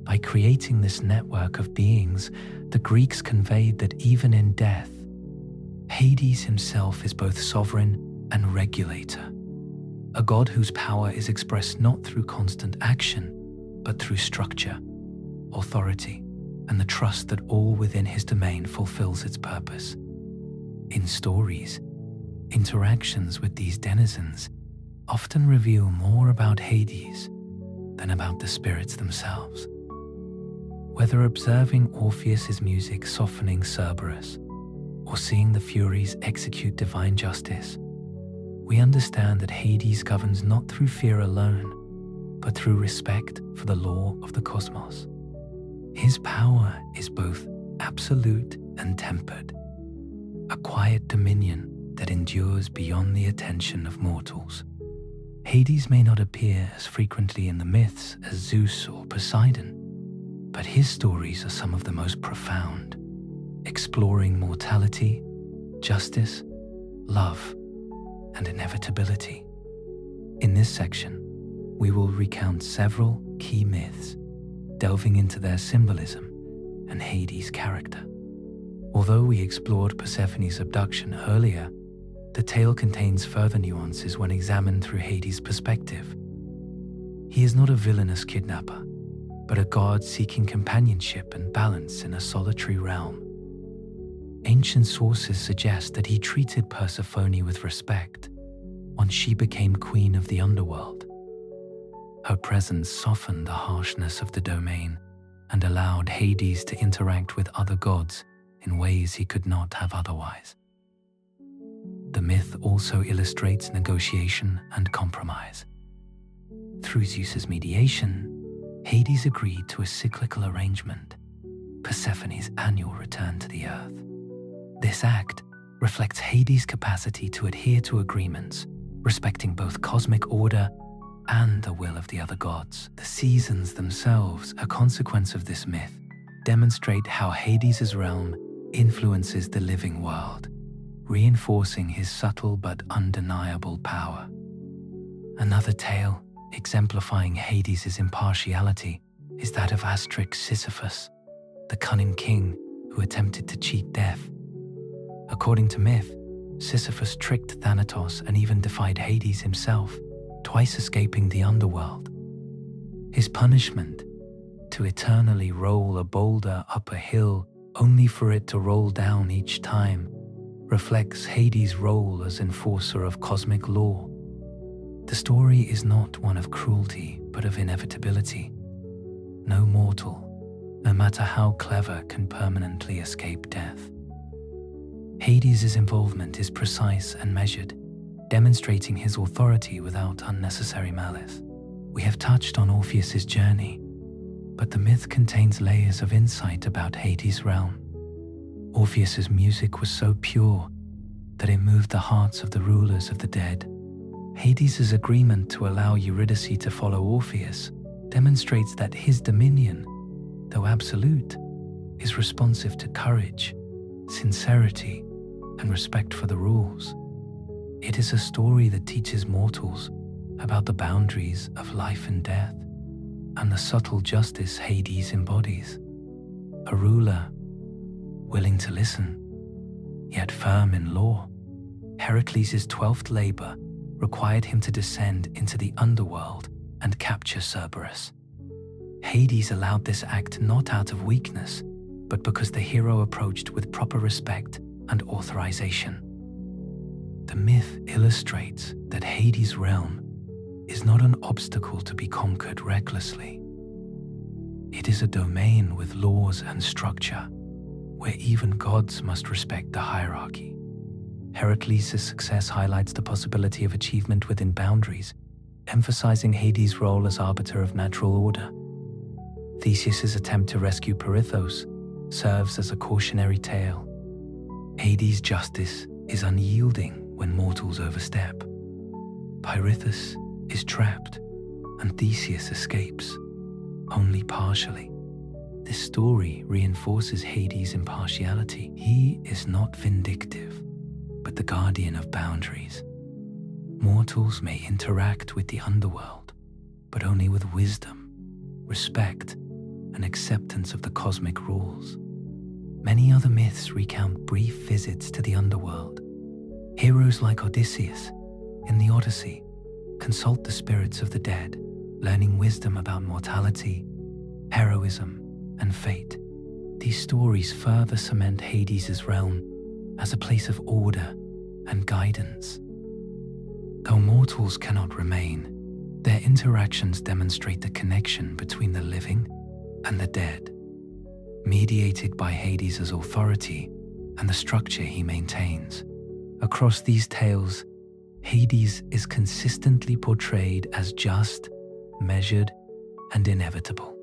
By creating this network of beings, the Greeks conveyed that even in death, Hades himself is both sovereign and regulator, a god whose power is expressed not through constant action, but through structure, authority, and the trust that all within his domain fulfills its purpose. In stories, interactions with these denizens often reveal more about Hades than about the spirits themselves. Whether observing Orpheus's music softening Cerberus or seeing the Furies execute divine justice, we understand that Hades governs not through fear alone, but through respect for the law of the cosmos. His power is both absolute and tempered, a quiet dominion that endures beyond the attention of mortals. Hades may not appear as frequently in the myths as Zeus or Poseidon, but his stories are some of the most profound, exploring mortality, justice, love, and inevitability. In this section, we will recount several key myths, delving into their symbolism and Hades' character. Although we explored Persephone's abduction earlier, the tale contains further nuances when examined through Hades' perspective. He is not a villainous kidnapper, but a god seeking companionship and balance in a solitary realm. Ancient sources suggest that he treated Persephone with respect once she became queen of the underworld. Her presence softened the harshness of the domain and allowed Hades to interact with other gods in ways he could not have otherwise. The myth also illustrates negotiation and compromise. Through Zeus's mediation, Hades agreed to a cyclical arrangement, Persephone's annual return to the earth. This act reflects Hades' capacity to adhere to agreements, respecting both cosmic order and the will of the other gods. The seasons themselves, a consequence of this myth, demonstrate how Hades' realm influences the living world, reinforcing his subtle but undeniable power. Another tale exemplifying Hades' impartiality is that of Sisyphus, the cunning king who attempted to cheat death. According to myth, Sisyphus tricked Thanatos and even defied Hades himself, twice escaping the underworld. His punishment, to eternally roll a boulder up a hill only for it to roll down each time, reflects Hades' role as enforcer of cosmic law. The story is not one of cruelty, but of inevitability. No mortal, no matter how clever, can permanently escape death. Hades' involvement is precise and measured, demonstrating his authority without unnecessary malice. We have touched on Orpheus' journey, but the myth contains layers of insight about Hades' realm. Orpheus' music was so pure that it moved the hearts of the rulers of the dead. Hades' agreement to allow Eurydice to follow Orpheus demonstrates that his dominion, though absolute, is responsive to courage, sincerity, and respect for the rules. It is a story that teaches mortals about the boundaries of life and death, and the subtle justice Hades embodies. A ruler, willing to listen, yet firm in law. Heracles' 12th labor required him to descend into the underworld and capture Cerberus. Hades allowed this act not out of weakness, but because the hero approached with proper respect and authorization. The myth illustrates that Hades' realm is not an obstacle to be conquered recklessly. It is a domain with laws and structure, where even gods must respect the hierarchy. Heracles' success highlights the possibility of achievement within boundaries, emphasizing Hades' role as arbiter of natural order. Theseus' attempt to rescue Persephone serves as a cautionary tale. Hades' justice is unyielding when mortals overstep. Pirithous is trapped, and Theseus escapes, only partially. This story reinforces Hades' impartiality. He is not vindictive, but the guardian of boundaries. Mortals may interact with the underworld, but only with wisdom, respect, and acceptance of the cosmic rules. Many other myths recount brief visits to the underworld. Heroes like Odysseus in the Odyssey consult the spirits of the dead, learning wisdom about mortality, heroism, and fate. These stories further cement Hades' realm as a place of order and guidance. Though mortals cannot remain, their interactions demonstrate the connection between the living and the dead, mediated by Hades' authority and the structure he maintains. Across these tales, Hades is consistently portrayed as just, measured, and inevitable.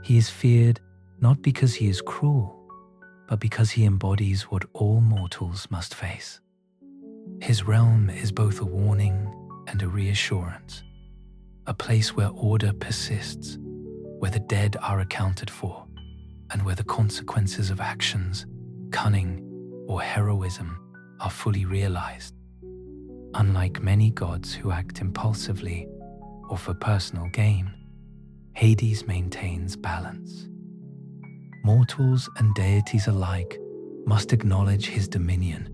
He is feared not because he is cruel, but because he embodies what all mortals must face. His realm is both a warning and a reassurance, a place where order persists, where the dead are accounted for, and where the consequences of actions, cunning, or heroism are fully realized. Unlike many gods who act impulsively or for personal gain, Hades maintains balance. Mortals and deities alike must acknowledge his dominion,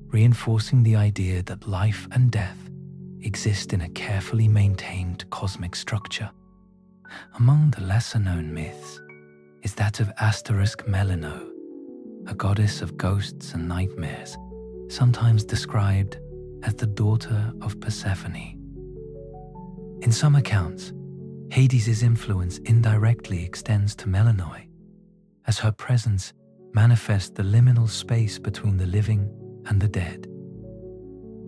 reinforcing the idea that life and death exist in a carefully maintained cosmic structure. Among the lesser-known myths is that of Melino, a goddess of ghosts and nightmares, sometimes described as the daughter of Persephone. In some accounts, Hades' influence indirectly extends to Melanoi, as her presence manifests the liminal space between the living and the dead.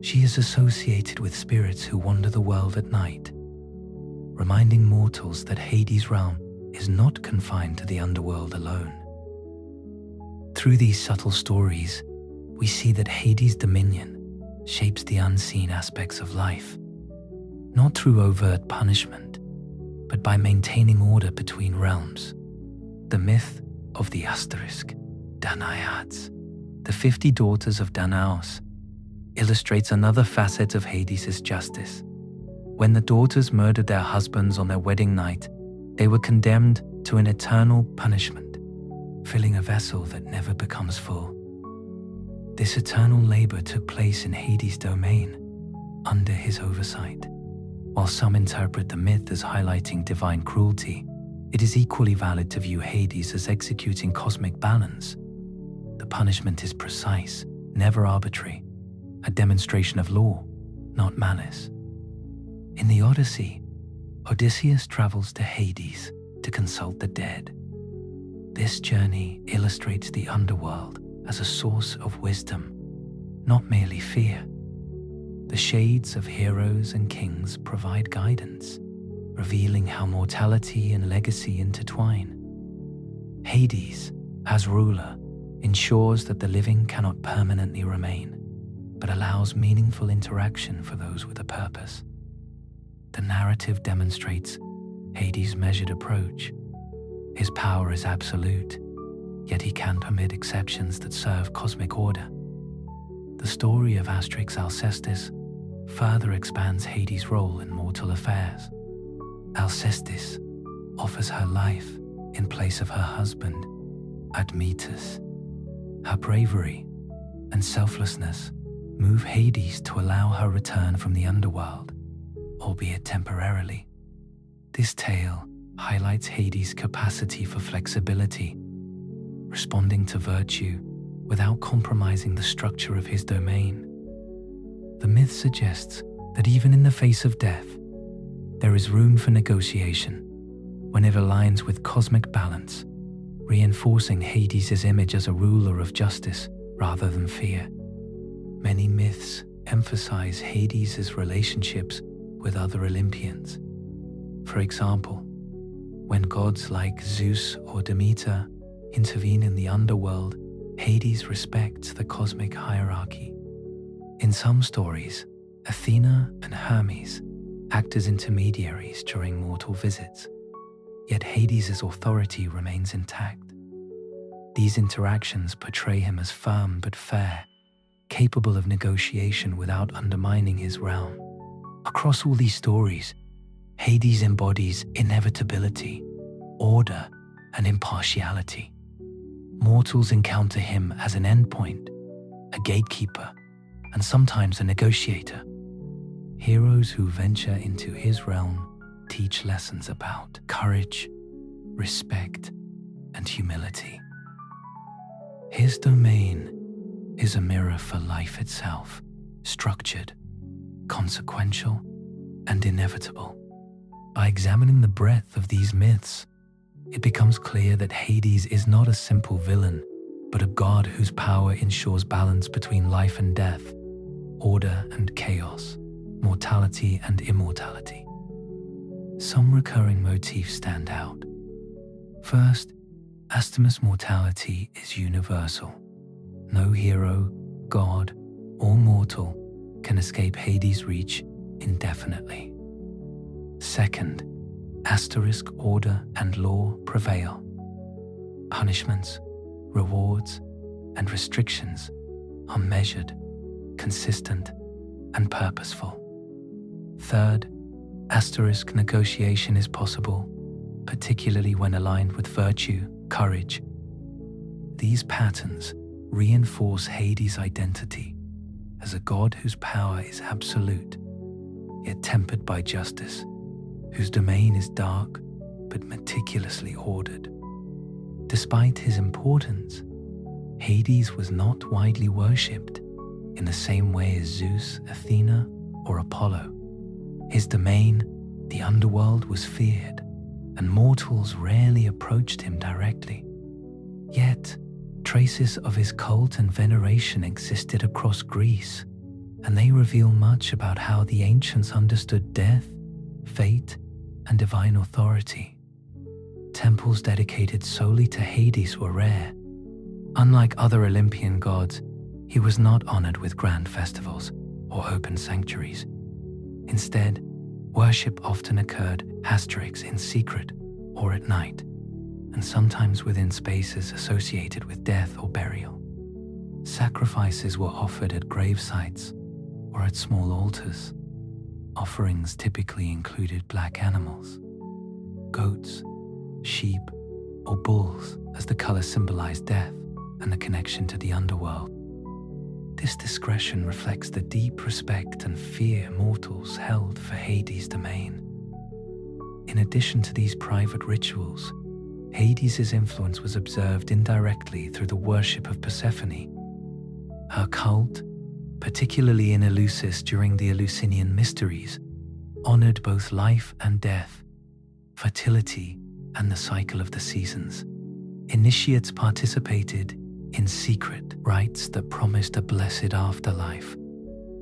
She is associated with spirits who wander the world at night, reminding mortals that Hades' realm is not confined to the underworld alone. Through these subtle stories, we see that Hades' dominion shapes the unseen aspects of life, not through overt punishment, but by maintaining order between realms. The myth of the Danaiads, the 50 daughters of Danaus, illustrates another facet of Hades' justice. When the daughters murdered their husbands on their wedding night, they were condemned to an eternal punishment, filling a vessel that never becomes full. This eternal labor took place in Hades' domain, under his oversight. While some interpret the myth as highlighting divine cruelty, it is equally valid to view Hades as executing cosmic balance. The punishment is precise, never arbitrary, a demonstration of law, not malice. In the Odyssey, Odysseus travels to Hades to consult the dead. This journey illustrates the underworld as a source of wisdom, not merely fear. The shades of heroes and kings provide guidance, revealing how mortality and legacy intertwine. Hades, as ruler, ensures that the living cannot permanently remain, but allows meaningful interaction for those with a purpose. The narrative demonstrates Hades' measured approach. His power is absolute, yet he can permit exceptions that serve cosmic order. The story of Alcestis further expands Hades' role in mortal affairs. Alcestis, offers her life in place of her husband, Admetus. Her bravery and selflessness move Hades to allow her return from the underworld, albeit temporarily. This tale highlights Hades' capacity for flexibility, responding to virtue without compromising the structure of his domain. The myth suggests that even in the face of death, there is room for negotiation when it aligns with cosmic balance, reinforcing Hades' image as a ruler of justice rather than fear. Many myths emphasize Hades' relationships with other Olympians. For example, when gods like Zeus or Demeter intervene in the underworld, Hades respects the cosmic hierarchy. In some stories, Athena and Hermes act as intermediaries during mortal visits, yet Hades' authority remains intact. These interactions portray him as firm but fair, capable of negotiation without undermining his realm. Across all these stories, Hades embodies inevitability, order, and impartiality. Mortals encounter him as an endpoint, a gatekeeper, and sometimes a negotiator. Heroes who venture into his realm teach lessons about courage, respect, and humility. His domain is a mirror for life itself, structured, consequential, and inevitable. By examining the breadth of these myths, it becomes clear that Hades is not a simple villain, but a god whose power ensures balance between life and death, order and chaos, mortality and immortality. Some recurring motifs stand out. First, Astamus' mortality is universal. No hero, god, or mortal can escape Hades' reach indefinitely. Second, asterisk order and law prevail. Punishments, rewards, and restrictions are measured, consistent, and purposeful. Third, asterisk negotiation is possible, particularly when aligned with virtue, courage. These patterns reinforce Hades' identity as a god whose power is absolute, yet tempered by justice, whose domain is dark but meticulously ordered. Despite his importance, Hades was not widely worshipped in the same way as Zeus, Athena, or Apollo. His domain, the underworld, was feared, and mortals rarely approached him directly. Yet, traces of his cult and veneration existed across Greece, and they reveal much about how the ancients understood death, fate, and divine authority. Temples dedicated solely to Hades were rare. Unlike other Olympian gods, he was not honored with grand festivals or open sanctuaries. Instead, worship often occurred in secret or at night, and sometimes within spaces associated with death or burial. Sacrifices were offered at grave sites or at small altars. Offerings typically included black animals, goats, sheep, or bulls, as the color symbolized death and the connection to the underworld. This discretion reflects the deep respect and fear mortals held for Hades' domain. In addition to these private rituals, Hades' influence was observed indirectly through the worship of Persephone. Her cult, particularly in Eleusis during the Eleusinian Mysteries, honored both life and death, fertility, and the cycle of the seasons. Initiates participated in secret rites that promised a blessed afterlife,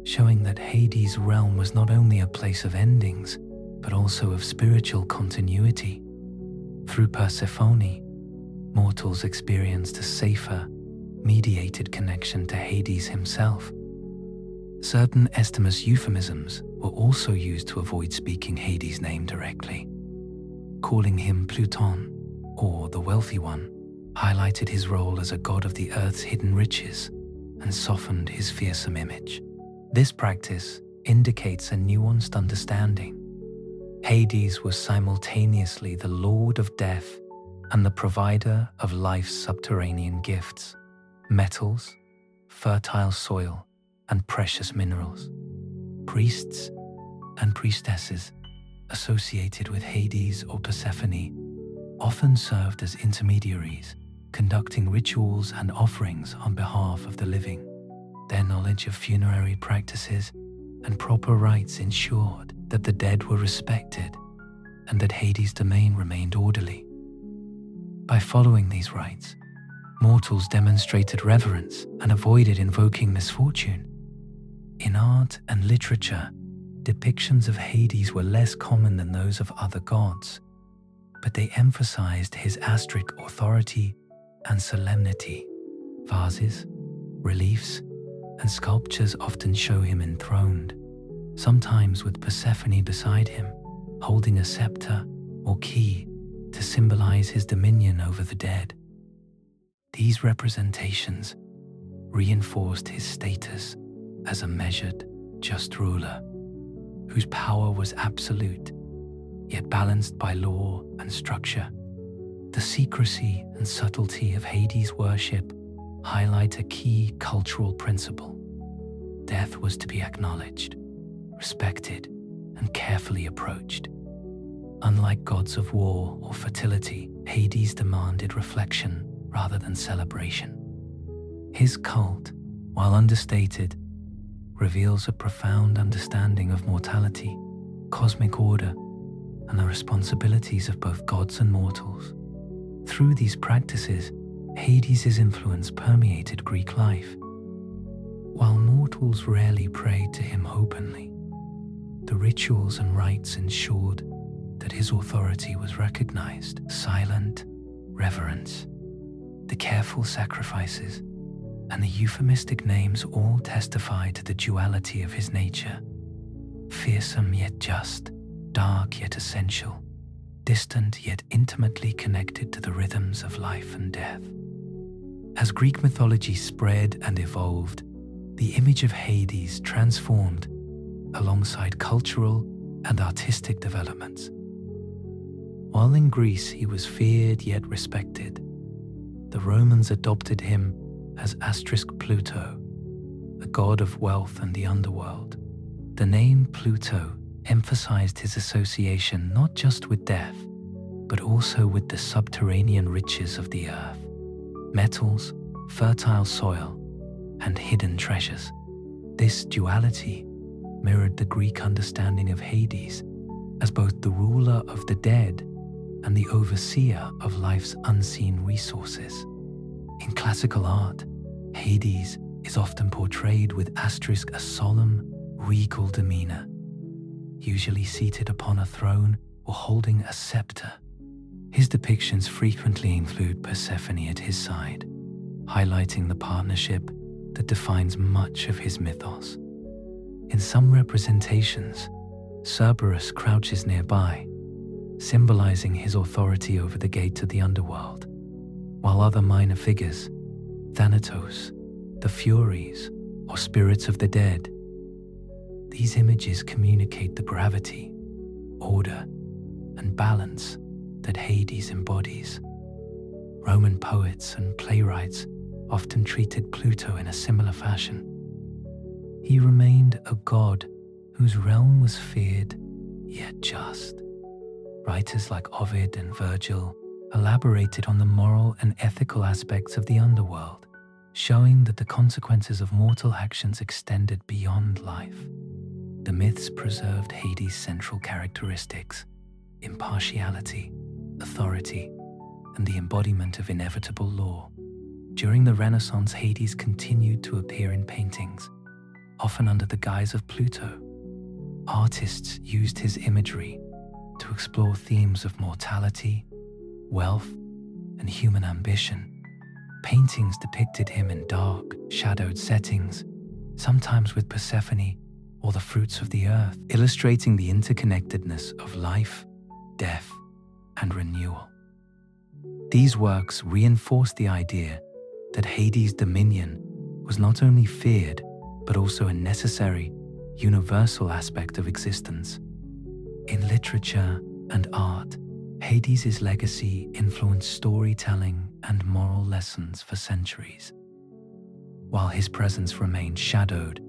showing that Hades' realm was not only a place of endings, but also of spiritual continuity. Through Persephone, mortals experienced a safer, mediated connection to Hades himself. Certain Astamus euphemisms were also used to avoid speaking Hades' name directly. Calling him Pluton, or the Wealthy One, highlighted his role as a god of the earth's hidden riches and softened his fearsome image. This practice indicates a nuanced understanding. Hades was simultaneously the lord of death and the provider of life's subterranean gifts, metals, fertile soil, and precious minerals. Priests and priestesses associated with Hades or Persephone often served as intermediaries, conducting rituals and offerings on behalf of the living. Their knowledge of funerary practices and proper rites ensured that the dead were respected and that Hades' domain remained orderly. By following these rites, mortals demonstrated reverence and avoided invoking misfortune. In art and literature, depictions of Hades were less common than those of other gods, but they emphasized his astric authority and solemnity. Vases, reliefs, and sculptures often show him enthroned, sometimes with Persephone beside him, holding a scepter or key to symbolize his dominion over the dead. These representations reinforced his status as a measured, just ruler, whose power was absolute, yet balanced by law and structure. The secrecy and subtlety of Hades' worship highlight a key cultural principle. Death was to be acknowledged, respected, and carefully approached. Unlike gods of war or fertility, Hades demanded reflection rather than celebration. His cult, while understated, reveals a profound understanding of mortality, cosmic order, and the responsibilities of both gods and mortals. Through these practices, Hades' influence permeated Greek life. While mortals rarely prayed to him openly, the rituals and rites ensured that his authority was recognized. Silent reverence, the careful sacrifices, and the euphemistic names all testify to the duality of his nature. Fearsome yet just, dark yet essential, distant yet intimately connected to the rhythms of life and death. As Greek mythology spread and evolved, the image of Hades transformed alongside cultural and artistic developments. While in Greece he was feared yet respected, the Romans adopted him as asterisk Pluto, the god of wealth and the underworld. The name Pluto emphasized his association not just with death, but also with the subterranean riches of the earth, metals, fertile soil, and hidden treasures. This duality mirrored the Greek understanding of Hades as both the ruler of the dead and the overseer of life's unseen resources. In classical art, Hades is often portrayed with asterisk a solemn, regal demeanor, usually seated upon a throne or holding a scepter. His depictions frequently include Persephone at his side, highlighting the partnership that defines much of his mythos. In some representations, Cerberus crouches nearby, symbolizing his authority over the gate to the underworld, while other minor figures, Thanatos, the Furies, or spirits of the dead, these images communicate the gravity, order, and balance that Hades embodies. Roman poets and playwrights often treated Pluto in a similar fashion. He remained a god whose realm was feared yet just. Writers like Ovid and Virgil elaborated on the moral and ethical aspects of the underworld, showing that the consequences of mortal actions extended beyond life. The myths preserved Hades' central characteristics: impartiality, authority, and the embodiment of inevitable law. During the Renaissance, Hades continued to appear in paintings, often under the guise of Pluto. Artists used his imagery to explore themes of mortality, wealth, and human ambition. Paintings depicted him in dark, shadowed settings, sometimes with Persephone or the fruits of the earth, illustrating the interconnectedness of life, death, and renewal. These works reinforce the idea that Hades' dominion was not only feared, but also a necessary, universal aspect of existence. In literature and art, Hades' legacy influenced storytelling and moral lessons for centuries. While his presence remained shadowed,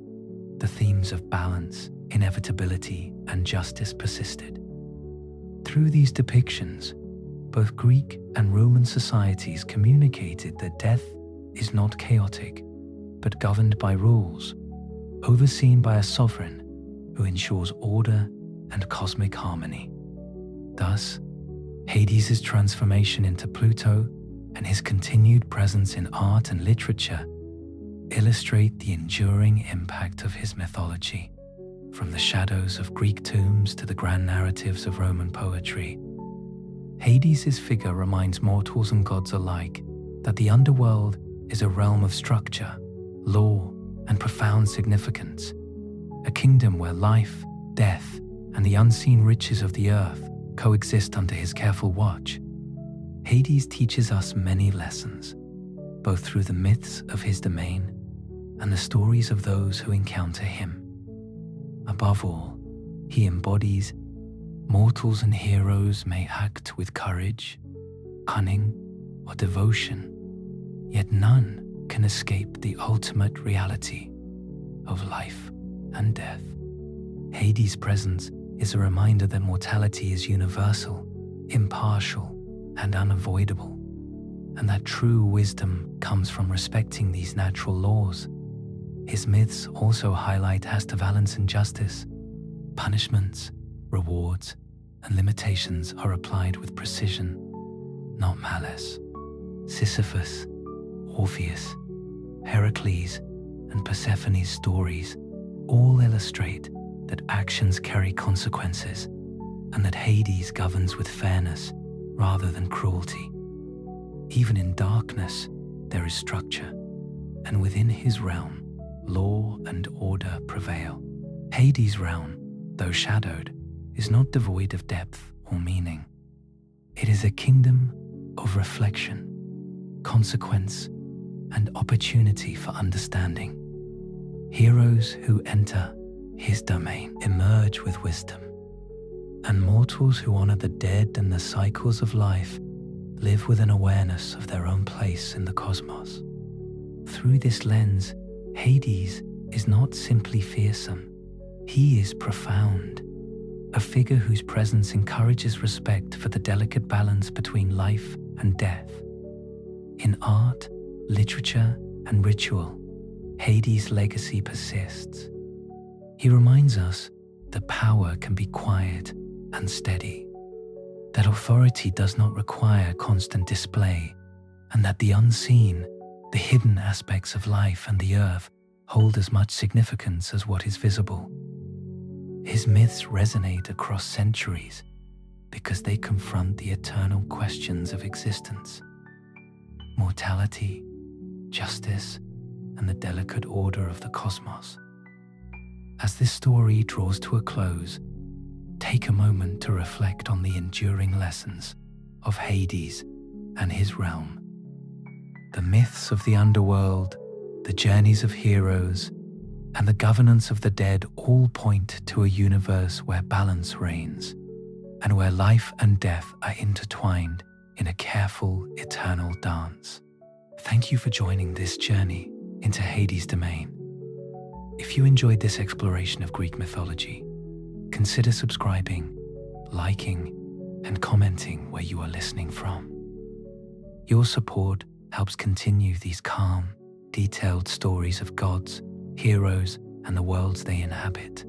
the themes of balance, inevitability, and justice persisted. Through these depictions, both Greek and Roman societies communicated that death is not chaotic, but governed by rules, overseen by a sovereign who ensures order and cosmic harmony. Thus, Hades' transformation into Pluto and his continued presence in art and literature illustrate the enduring impact of his mythology. From the shadows of Greek tombs to the grand narratives of Roman poetry, Hades' figure reminds mortals and gods alike that the underworld is a realm of structure, law, and profound significance, a kingdom where life, death, and the unseen riches of the earth coexist under his careful watch. Hades teaches us many lessons, both through the myths of his domain and the stories of those who encounter him. Above all, he embodies mortals and heroes may act with courage, cunning, or devotion, yet none can escape the ultimate reality of life and death. Hades' presence is a reminder that mortality is universal, impartial, and unavoidable, and that true wisdom comes from respecting these natural laws. His myths also highlight how to balance injustice. Punishments, rewards, and limitations are applied with precision, not malice. Sisyphus, Orpheus, Heracles, and Persephone's stories all illustrate that actions carry consequences and that Hades governs with fairness rather than cruelty. Even in darkness, there is structure, and within his realm, law and order prevail. Hades' realm, though shadowed, is not devoid of depth or meaning. It is a kingdom of reflection, consequence, and opportunity for understanding. Heroes who enter his domain emerge with wisdom, and mortals who honor the dead and the cycles of life live with an awareness of their own place in the cosmos. Through this lens, Hades is not simply fearsome, he is profound, a figure whose presence encourages respect for the delicate balance between life and death. In art, literature, and ritual, Hades' legacy persists. He reminds us that power can be quiet and steady, that authority does not require constant display, and that the unseen, the hidden aspects of life and the earth hold as much significance as what is visible. His myths resonate across centuries because they confront the eternal questions of existence: mortality, justice, and the delicate order of the cosmos. As this story draws to a close, take a moment to reflect on the enduring lessons of Hades and his realm. The myths of the underworld, the journeys of heroes, and the governance of the dead all point to a universe where balance reigns, and where life and death are intertwined in a careful, eternal dance. Thank you for joining this journey into Hades' domain. If you enjoyed this exploration of Greek mythology, consider subscribing, liking, and commenting where you are listening from. Your support helps continue these calm, detailed stories of gods, heroes, and the worlds they inhabit.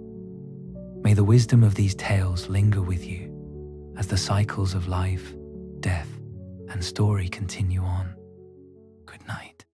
May the wisdom of these tales linger with you as the cycles of life, death, and story continue on. Good night.